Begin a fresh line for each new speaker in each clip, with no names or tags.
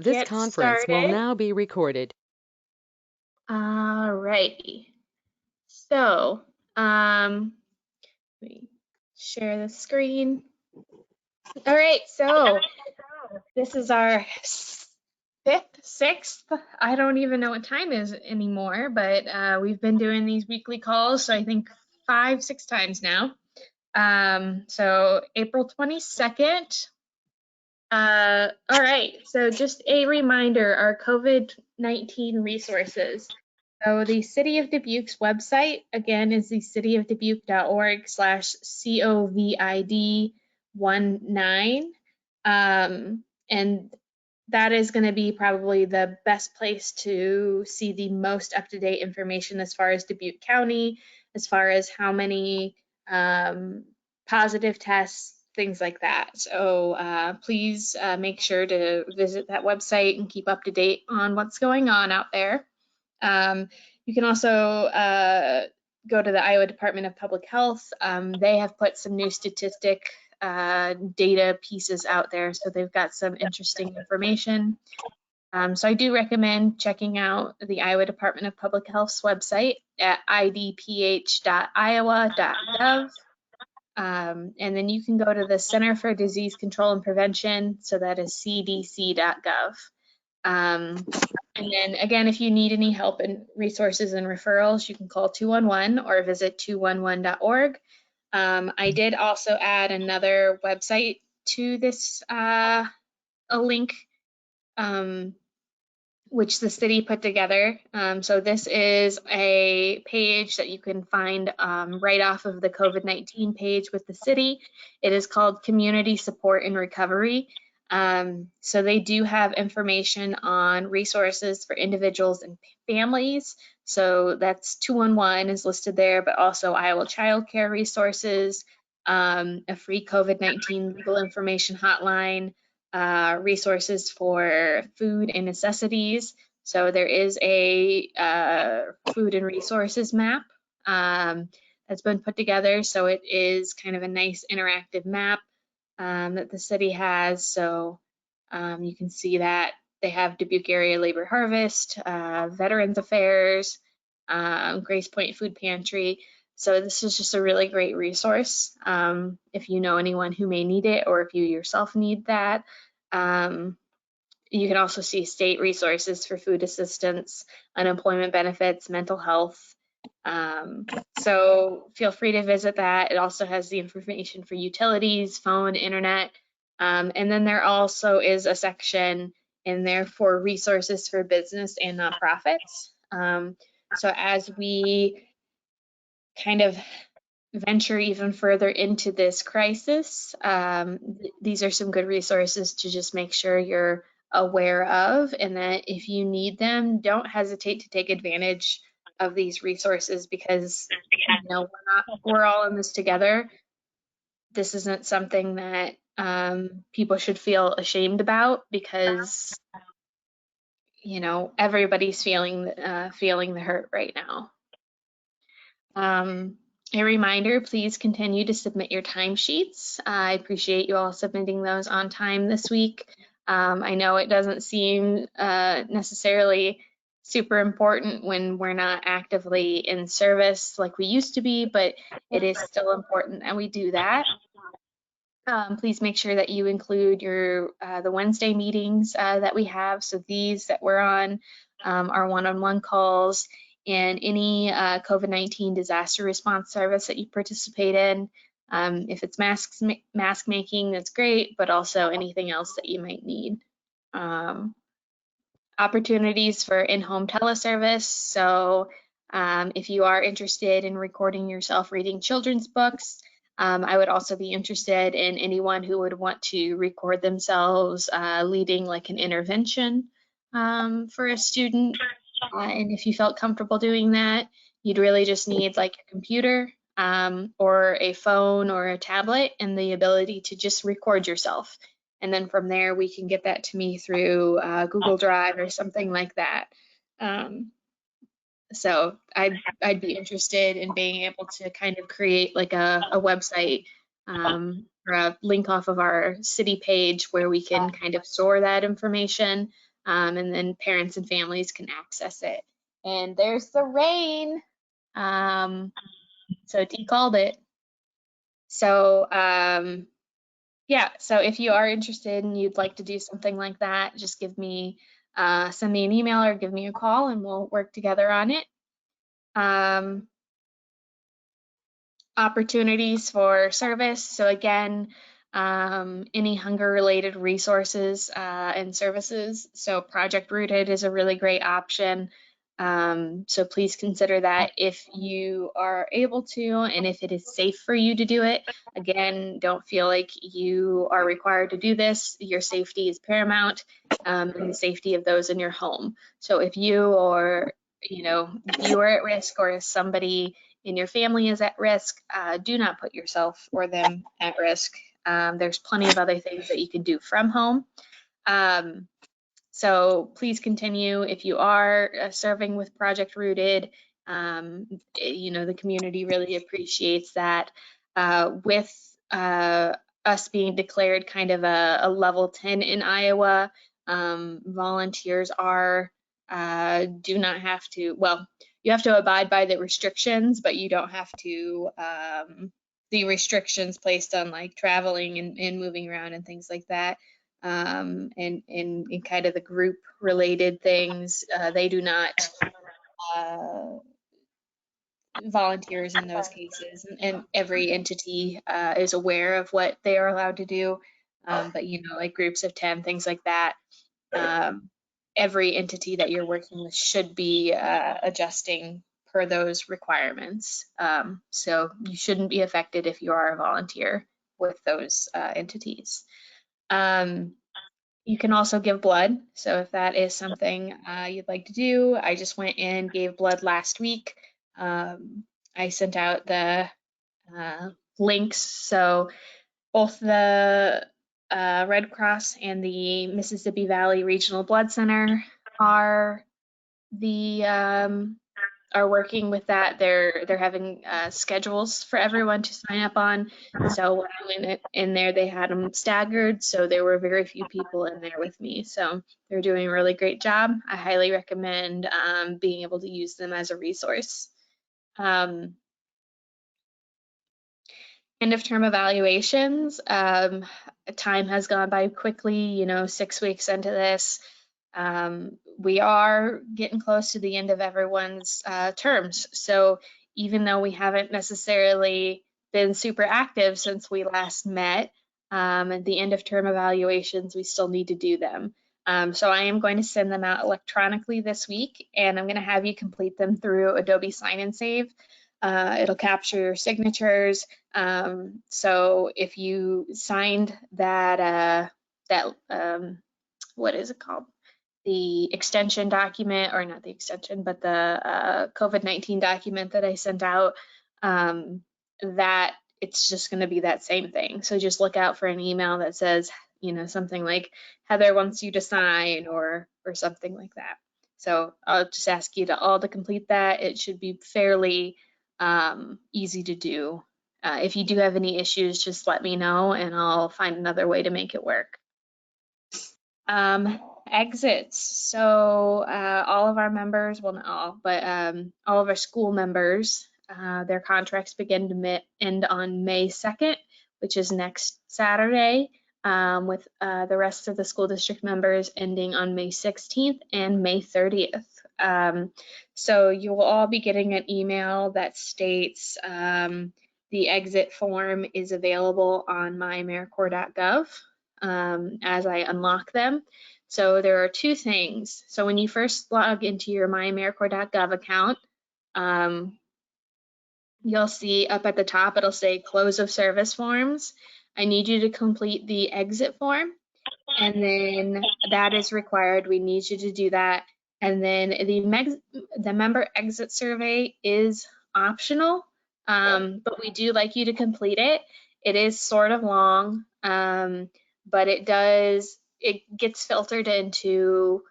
This
get
conference will
started.
now be recorded.
All righty. So, let me share the screen. All right, so this is our sixth, I don't even know what time is anymore, but we've been doing these weekly calls, so I think 5, 6 times now. So April 22nd. All right, so just a reminder, our COVID-19 resources. So the City of Dubuque's website, again, is the cityofdubuque.org/COVID19. And that is going to be probably the best place to see the most up-to-date information as far as Dubuque County, as far as how many positive tests, things like that. So please make sure to visit that website and keep up to date on what's going on out there. You can also go to the Iowa Department of Public Health. They have put some new statistic data pieces out there, so they've got some interesting information. So I do recommend checking out the Iowa Department of Public Health's website at idph.iowa.gov. And then you can go to the Center for Disease Control and Prevention, so that is cdc.gov. And then again, if you need any help and resources and referrals, you can call 211 or visit 211.org. I did also add another website to this, a link, which the city put together. So this is a page that you can find right off of the COVID-19 page with the city. It is called Community Support and Recovery. So they do have information on resources for individuals and families. So that's 211 is listed there, but also Iowa Child Care resources, a free COVID-19 legal information hotline, resources for food and necessities. So there is a food and resources map that's been put together. So it is kind of a nice interactive map that the city has. So you can see that they have Dubuque Area Labor Harvest, Veterans Affairs, Grace Point Food Pantry. So this is just a really great resource if you know anyone who may need it, or if you yourself need that. You can also see state resources for food assistance, unemployment benefits, mental health. So feel free to visit that. It also has the information for utilities, phone, internet. And then there also is a section in there for resources for business and nonprofits. So as we kind of venture even further into this crisis, these are some good resources to just make sure you're aware of, and that if you need them, don't hesitate to take advantage of these resources, because you know we're all in this together. This isn't something that people should feel ashamed about, because you know everybody's feeling the hurt right now. A reminder, please continue to submit your timesheets. I appreciate you all submitting those on time this week. I know it doesn't seem necessarily super important when we're not actively in service like we used to be, but it is still important that we do that. Please make sure that you include your the Wednesday meetings that we have. So these that we're on are one-on-one calls, and any COVID-19 disaster response service that you participate in. If it's mask making, that's great, but also anything else that you might need. Opportunities for in-home teleservice. So if you are interested in recording yourself reading children's books, I would also be interested in anyone who would want to record themselves leading like an intervention for a student. And if you felt comfortable doing that, you'd really just need like a computer or a phone or a tablet and the ability to just record yourself. And then from there, we can get that to me through Google Drive or something like that. So I'd be interested in being able to kind of create like a website or a link off of our city page where we can kind of store that information. and then parents and families can access it. And there's the rain. So Dee called it. So yeah, so if you are interested and you'd like to do something like that, just send me an email or give me a call and we'll work together on it. Opportunities for service. So again, any hunger-related resources and services. So Project Rooted is a really great option. So please consider that if you are able to and if it is safe for you to do it. Again, don't feel like you are required to do this. Your safety is paramount, and the safety of those in your home. So if you or you are at risk or if somebody in your family is at risk, do not put yourself or them at risk. There's plenty of other things that you can do from home. So please continue if you are serving with Project Rooted. The community really appreciates that. With us being declared kind of a level 10 in Iowa, volunteers do not have to, well, you have to abide by the restrictions, but you don't have to, the restrictions placed on like traveling and moving around and things like that. And in kind of the group related things, they do not volunteers in those cases, and every entity is aware of what they are allowed to do. But like groups of 10, things like that, every entity that you're working with should be adjusting per those requirements. So you shouldn't be affected if you are a volunteer with those entities. You can also give blood. So if that is something you'd like to do, I just went and gave blood last week. I sent out the links. So both the Red Cross and the Mississippi Valley Regional Blood Center are working with that. They're having schedules for everyone to sign up on. So when I went in there, they had them staggered, so there were very few people in there with me. So they're doing a really great job. I highly recommend being able to use them as a resource. End of term evaluations. Time has gone by quickly, 6 weeks into this. We are getting close to the end of everyone's terms. So even though we haven't necessarily been super active since we last met, at the end of term evaluations, we still need to do them. So I am going to send them out electronically this week, and I'm going to have you complete them through Adobe Sign and Save. It'll capture your signatures. So if you signed that, what is it called? The extension document, or not the extension, but the COVID-19 document that I sent out, that it's just going to be that same thing. So just look out for an email that says, something like Heather wants you to sign or something like that. So I'll just ask you to all to complete that. It should be fairly easy to do. If you do have any issues, just let me know and I'll find another way to make it work. Exits. So all of our members, well, not all, but all of our school members, their contracts begin to end on May 2nd, which is next Saturday, with the rest of the school district members ending on May 16th and May 30th. So you will all be getting an email that states the exit form is available on myAmericorps.gov as I unlock them. So there are two things. So when you first log into your myAmericorps.gov account, you'll see up at the top, it'll say close of service forms. I need you to complete the exit form, and then that is required. We need you to do that. And then the member exit survey is optional, but we do like you to complete it. It is sort of long, but it gets filtered into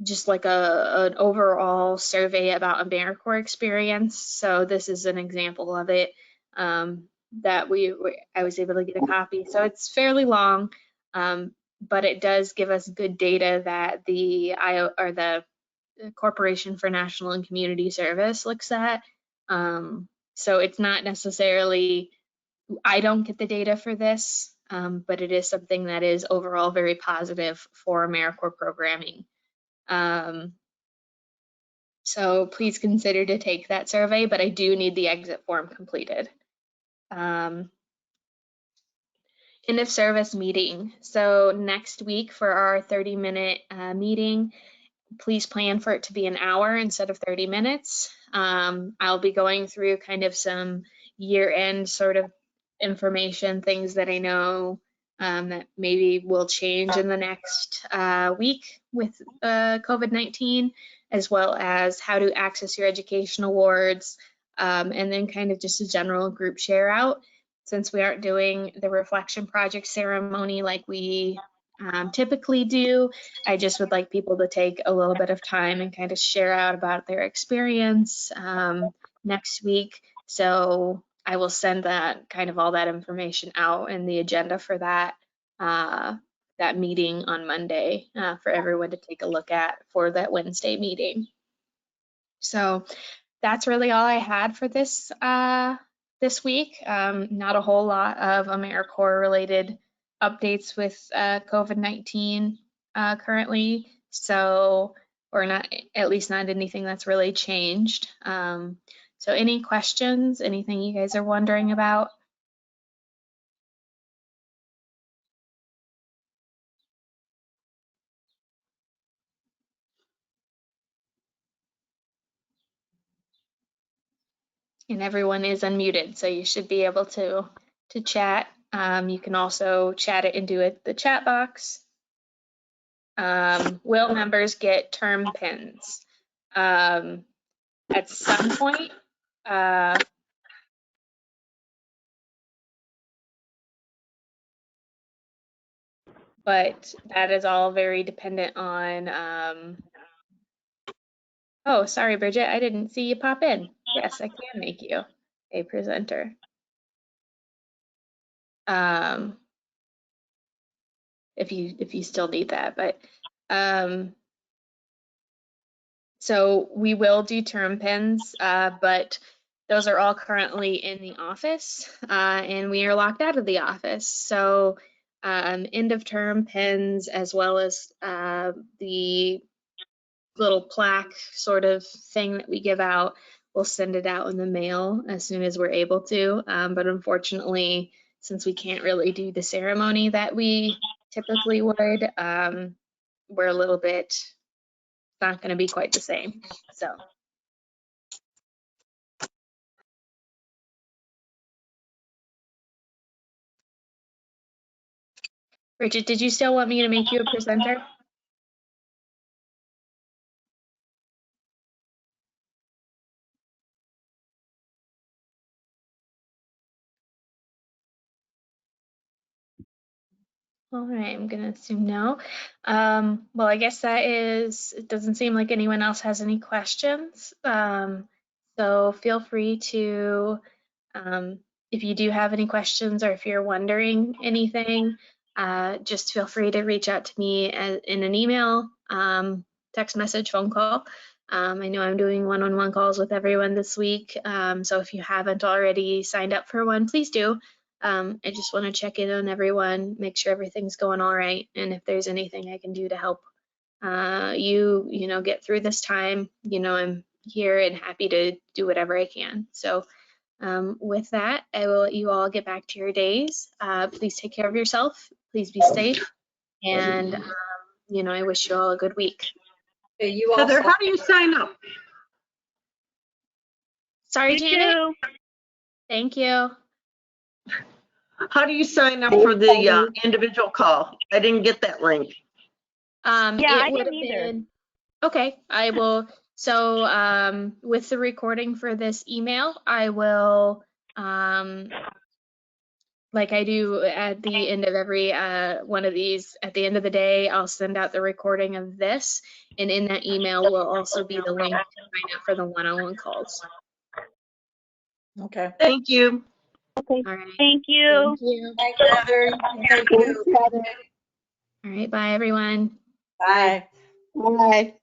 just like an overall survey about AmeriCorps experience. So this is an example of it that I was able to get a copy. So it's fairly long, but it does give us good data that the Corporation for National and Community Service looks at. So it's not necessarily, I don't get the data for this, but it is something that is overall very positive for AmeriCorps programming. So please consider to take that survey, but I do need the exit form completed. End of service meeting. So next week for our 30-minute meeting, please plan for it to be an hour instead of 30 minutes. I'll be going through kind of some year-end sort of information, things that I know that maybe will change in the next week with COVID-19, as well as how to access your education awards, and then kind of just a general group share out. Since we aren't doing the reflection project ceremony like we typically do, I just would like people to take a little bit of time and kind of share out about their experience next week. So I will send that kind of all that information out and the agenda for that that meeting on Monday for everyone to take a look at for that Wednesday meeting. So that's really all I had for this this week. Not a whole lot of AmeriCorps related updates with COVID-19 currently, so, or not, at least not anything that's really changed. So any questions, anything you guys are wondering about? And everyone is unmuted, so you should be able to chat. You can also chat it into the chat box. Will members get term pins? At some point, but that is all very dependent on, oh, sorry, Bridget, I didn't see you pop in. Yes, I can make you a presenter. If you still need that, but so we will do term pins, but those are all currently in the office, and we are locked out of the office. So end of term pins, as well as the little plaque sort of thing that we give out, we'll send it out in the mail as soon as we're able to. But unfortunately, since we can't really do the ceremony that we typically would, we're a little bit, not going to be quite the same. So. Bridget, did you still want me to make you a presenter? All right, I'm gonna assume no. Well, I guess that is, it doesn't seem like anyone else has any questions. So feel free to, if you do have any questions or if you're wondering anything, just feel free to reach out to me in an email, text message, phone call. I know I'm doing one-on-one calls with everyone this week, so if you haven't already signed up for one, please do. I just want to check in on everyone, make sure everything's going all right, and if there's anything I can do to help you know, get through this time, you know, I'm here and happy to do whatever I can. So with that, I will let you all get back to your days. Please take care of yourself. Please be safe, and you know, I wish you all a good week.
Heather, how do you sign up?
Sorry, Janet. Thank you.
How do you sign up for the individual call? I didn't get that link.
Yeah, I didn't either.
Okay, I will. So with the recording for this email, I will, like I do at the end of every one of these, at the end of the day, I'll send out the recording of this, and in that email will also be the link to sign up for the one-on-one calls.
Okay. Thank you.
Okay.
All right.
Thank you.
Thank you.
Thanks, Heather. Thank you.
All right, bye everyone.
Bye.
Bye.